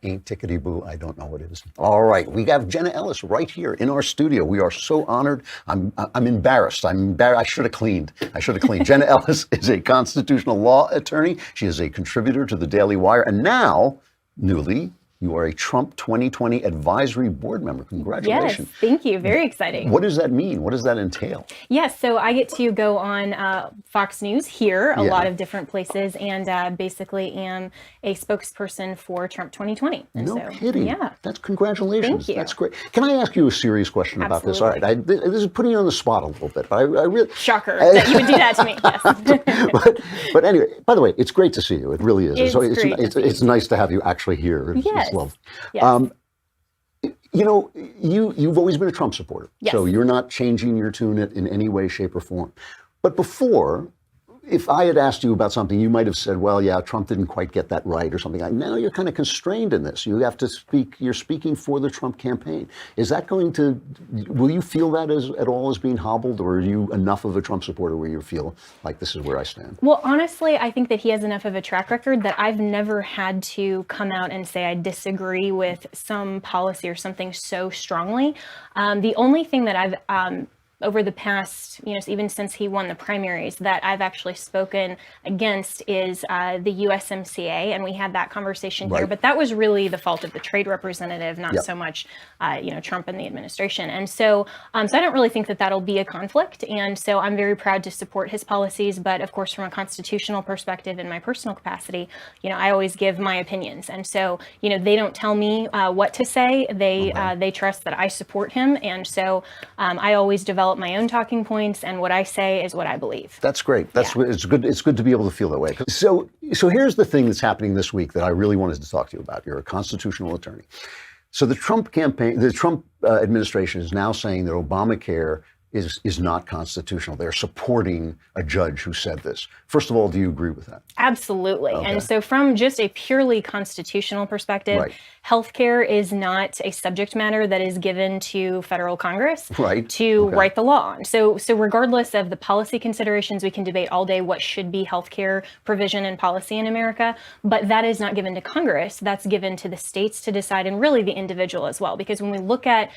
ain't tickety-boo, I don't know what it is. All right, we have Jenna Ellis right here in our studio. We are so honored. I'm embarrassed. I should have cleaned. Jenna Ellis is a constitutional law attorney. She is a contributor to the Daily Wire, and now, newly, you are a Trump 2020 advisory board member. Congratulations. Yes, thank you. Very exciting. What does that mean? What does that entail? Yes, so I get to go on Fox News here, a lot of different places, and basically am a spokesperson for Trump 2020. And no kidding. Yeah. That's congratulations. Thank you. That's great. Can I ask you a serious question about this? All right, this is putting you on the spot a little bit, but I really... Shocker that you would do that to me, yes. but anyway, by the way, it's great to see you. It really is. It's nice to have you actually here. Yes. Yes. You've always been a Trump supporter, so you're not changing your tune in any way, shape, or form. But before, if I had asked you about something, you might have said, well, yeah, Trump didn't quite get that right or something. Now you're kind of constrained in this. You have to speak, you're speaking for the Trump campaign. Is that will you feel that at all as being hobbled, or are you enough of a Trump supporter where you feel like this is where I stand? Well, honestly, I think that he has enough of a track record that I've never had to come out and say I disagree with some policy or something so strongly. The only thing that I've over the past, even since he won the primaries, that I've actually spoken against is the USMCA, and we had that conversation here. But that was really the fault of the trade representative, not so much, Trump and the administration. And so, I don't really think that that'll be a conflict. And so, I'm very proud to support his policies. But of course, from a constitutional perspective, in my personal capacity, I always give my opinions. And so, they don't tell me what to say. They trust that I support him, and so I always develop my own talking points, and what I say is what I believe. That's great. It's good. It's good to be able to feel that way. So here's the thing that's happening this week that I really wanted to talk to you about. You're a constitutional attorney. So the Trump campaign, the Trump administration is now saying that Obamacare is not constitutional. They're supporting a judge who said this. First of all, do you agree with that? Absolutely. Okay. And so from just a purely constitutional perspective, healthcare is not a subject matter that is given to federal Congress to write the law on. So regardless of the policy considerations, we can debate all day what should be healthcare provision and policy in America, but that is not given to Congress. That's given to the states to decide, and really the individual as well. Because when we look at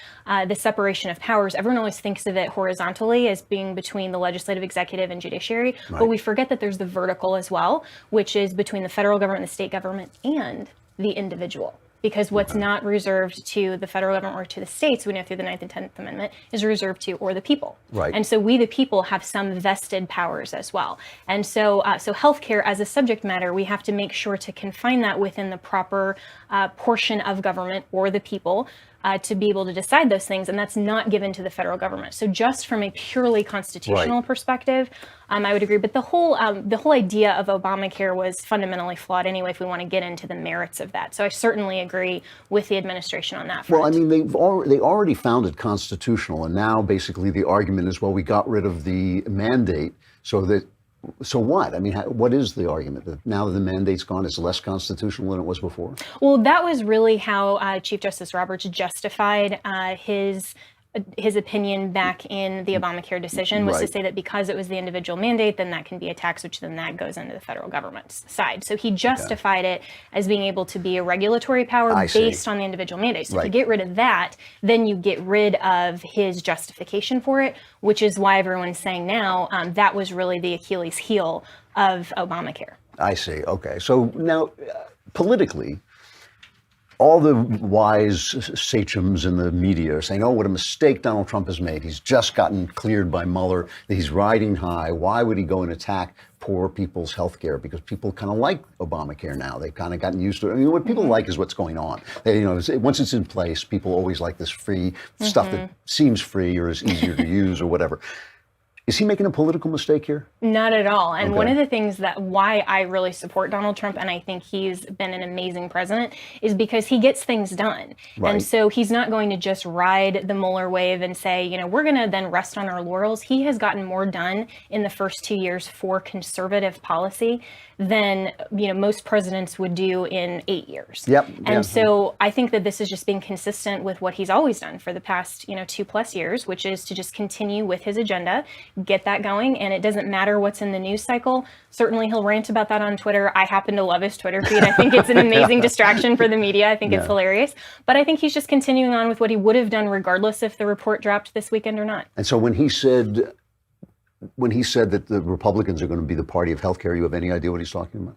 the separation of powers, everyone always thinks of it horizontally as being between the legislative, executive, and judiciary, but we forget that there's the vertical as well, which is between the federal government, the state government, and the individual. Because what's not reserved to the federal government or to the states, we know through the 9th and 10th Amendment, is reserved to or the people. And so we, the people, have some vested powers as well. And so healthcare as a subject matter, we have to make sure to confine that within the proper portion of government or the people to be able to decide those things, and that's not given to the federal government. So just from a purely constitutional perspective, I would agree. But the whole idea of Obamacare was fundamentally flawed anyway, if we want to get into the merits of that. So I certainly agree with the administration on that front. Well, I mean, they already found it constitutional, and now basically the argument is, well, we got rid of the mandate, so what? I mean, what is the argument? That now that the mandate's gone, it's less constitutional than it was before? Well, that was really how Chief Justice Roberts justified his opinion back in the Obamacare decision, was to say that because it was the individual mandate, then that can be a tax, which then that goes into the federal government's side. So he justified it as being able to be a regulatory power based on the individual mandate. So if you get rid of that, then you get rid of his justification for it, which is why everyone's saying now that was really the Achilles heel of Obamacare. I see. Okay. So now, politically, all the wise sachems in the media are saying, oh, what a mistake Donald Trump has made. He's just gotten cleared by Mueller. He's riding high. Why would he go and attack poor people's health care? Because people kind of like Obamacare now. They've kind of gotten used to it. I mean, what people like is what's going on. Once it's in place, people always like this free stuff that seems free or is easier to use or whatever. Is he making a political mistake here? Not at all. And one of the things that why I really support Donald Trump, and I think he's been an amazing president, is because he gets things done. And so he's not going to just ride the Mueller wave and say, we're going to then rest on our laurels. He has gotten more done in the first 2 years for conservative policy than most presidents would do in 8 years. And so I think that this is just being consistent with what he's always done for the past 2+ years, which is to just continue with his agenda, get that going, and it doesn't matter what's in the news cycle. Certainly he'll rant about that on Twitter. I happen to love his Twitter feed. I think it's an amazing distraction for the media. I think it's hilarious. But I think he's just continuing on with what he would have done regardless if the report dropped this weekend or not. And so when he said that the Republicans are going to be the party of healthcare, you have any idea what he's talking about?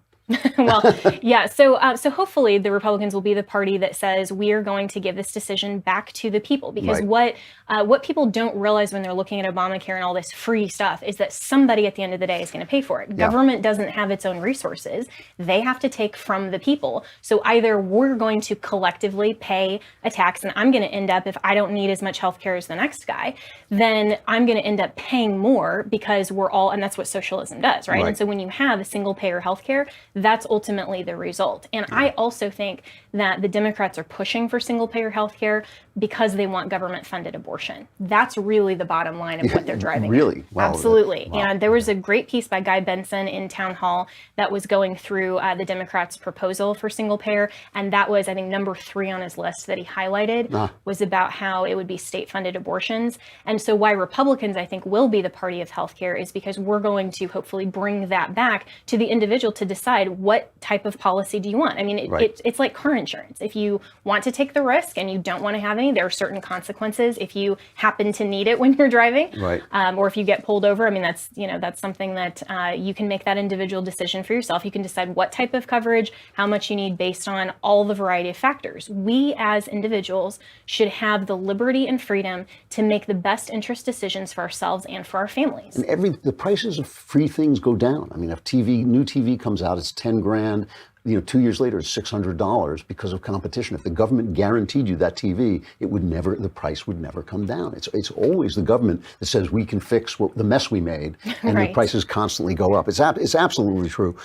Well, yeah. So hopefully the Republicans will be the party that says we are going to give this decision back to the people, because what people don't realize when they're looking at Obamacare and all this free stuff is that somebody at the end of the day is going to pay for it. Yeah. Government doesn't have its own resources. They have to take from the people. So either we're going to collectively pay a tax, and I'm going to end up, if I don't need as much health care as the next guy, then I'm going to end up paying more because we're all, and that's what socialism does, right? And so when you have a single payer health care, that's ultimately the result. And I also think that the Democrats are pushing for single-payer health care because they want government-funded abortion. That's really the bottom line of what they're driving. Really? Wow. Absolutely. Wow. And there was a great piece by Guy Benson in Town Hall that was going through the Democrats' proposal for single-payer, and that was, I think, number 3 on his list that he highlighted was about how it would be state-funded abortions. And so why Republicans, I think, will be the party of health care is because we're going to hopefully bring that back to the individual to decide what type of policy do you want. I mean, it's like car insurance. If you want to take the risk and you don't want to have any, there are certain consequences if you happen to need it when you're driving, or if you get pulled over. I mean, that's something that you can make that individual decision for yourself. You can decide what type of coverage, how much you need based on all the variety of factors. We as individuals should have the liberty and freedom to make the best interest decisions for ourselves and for our families. And the prices of free things go down. I mean, if new TV comes out, it's 10 grand. 2 years later, it's $600 because of competition. If the government guaranteed you that TV, the price would never come down. It's always the government that says we can fix the mess we made, and the prices constantly go up. It's absolutely true.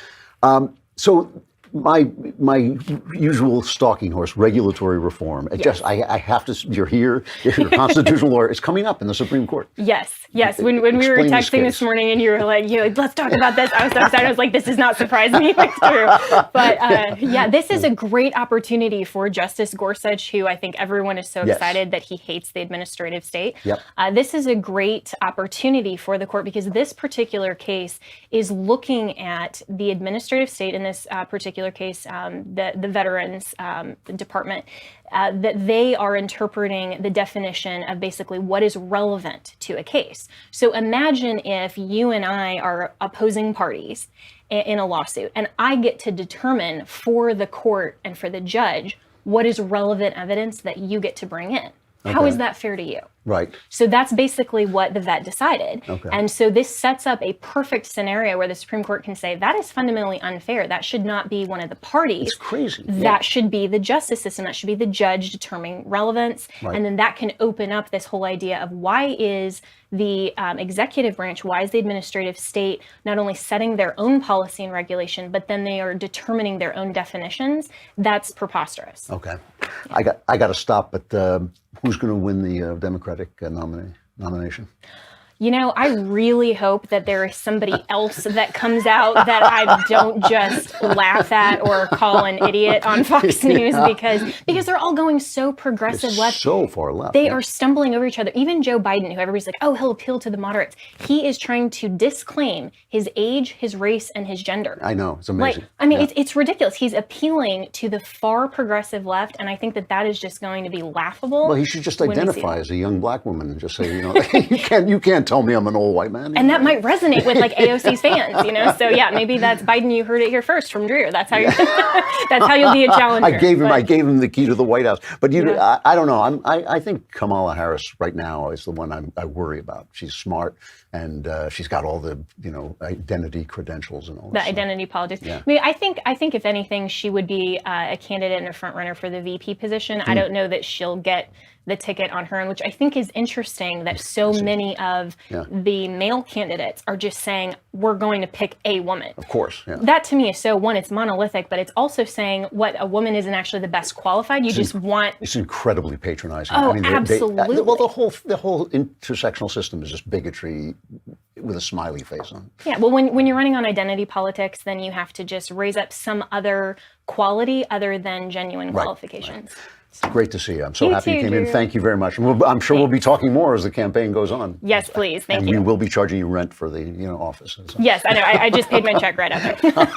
So my usual stalking horse, regulatory reform. I have to. You're here. You're a constitutional lawyer. It's coming up in the Supreme Court. Yes. When we were texting this morning, and you were like, let's talk about this. I was so excited. I was like, this does not surprise me. It's true. But this is a great opportunity for Justice Gorsuch, who I think everyone is so excited that he hates the administrative state. This is a great opportunity for the court because this particular case is looking at the administrative state in this particular case, the Veterans Department, that they are interpreting the definition of basically what is relevant to a case. So imagine if you and I are opposing parties in a lawsuit, and I get to determine for the court and for the judge what is relevant evidence that you get to bring in. How is that fair to you? Right. So that's basically what the vet decided. And so this sets up a perfect scenario where the Supreme Court can say that is fundamentally unfair. That should not be one of the parties. It's crazy. That should be the justice system. That should be the judge determining relevance. And then that can open up this whole idea of why is the executive branch, why is the administrative state not only setting their own policy and regulation, but then they are determining their own definitions? That's preposterous. Okay. I got to stop, but who's going to win the Democratic nomination? I really hope that there is somebody else that comes out that I don't just laugh at or call an idiot on Fox News because they're all going so progressive left. So far left. They are stumbling over each other. Even Joe Biden, who everybody's like, he'll appeal to the moderates. He is trying to disclaim his age, his race, and his gender. I know. It's amazing. It's ridiculous. He's appealing to the far progressive left, and I think that is just going to be laughable. Well, he should just identify as a young black woman and just say, you can't tell me I'm an old white man. And that might resonate with AOC's fans, So maybe that's Biden. You heard it here first from Drew. That's how you'll be a challenger. I gave him the key to the White House. But I don't know. I think Kamala Harris right now is the one I worry about. She's smart and she's got all the identity credentials and all that. The identity politics. Yeah. I mean, I think if anything, she would be a candidate and a front runner for the VP position. I don't know that she'll get the ticket on her own, which I think is interesting that so many of the male candidates are just saying, we're going to pick a woman. Of course. Yeah. That to me is it's monolithic, but it's also saying what a woman isn't actually the best qualified. It's incredibly patronizing. Oh, absolutely. The whole intersectional system is just bigotry with a smiley face on. Yeah, well, when you're running on identity politics, then you have to just raise up some other quality other than genuine qualifications. Right. Great to see you. I'm so happy you came Drew. in. Thank you very much. I'm sure we'll be talking more as the campaign goes on. Yes, please. Thank and you. we will be charging you rent for the office. Yes, I know. I just paid my check right up.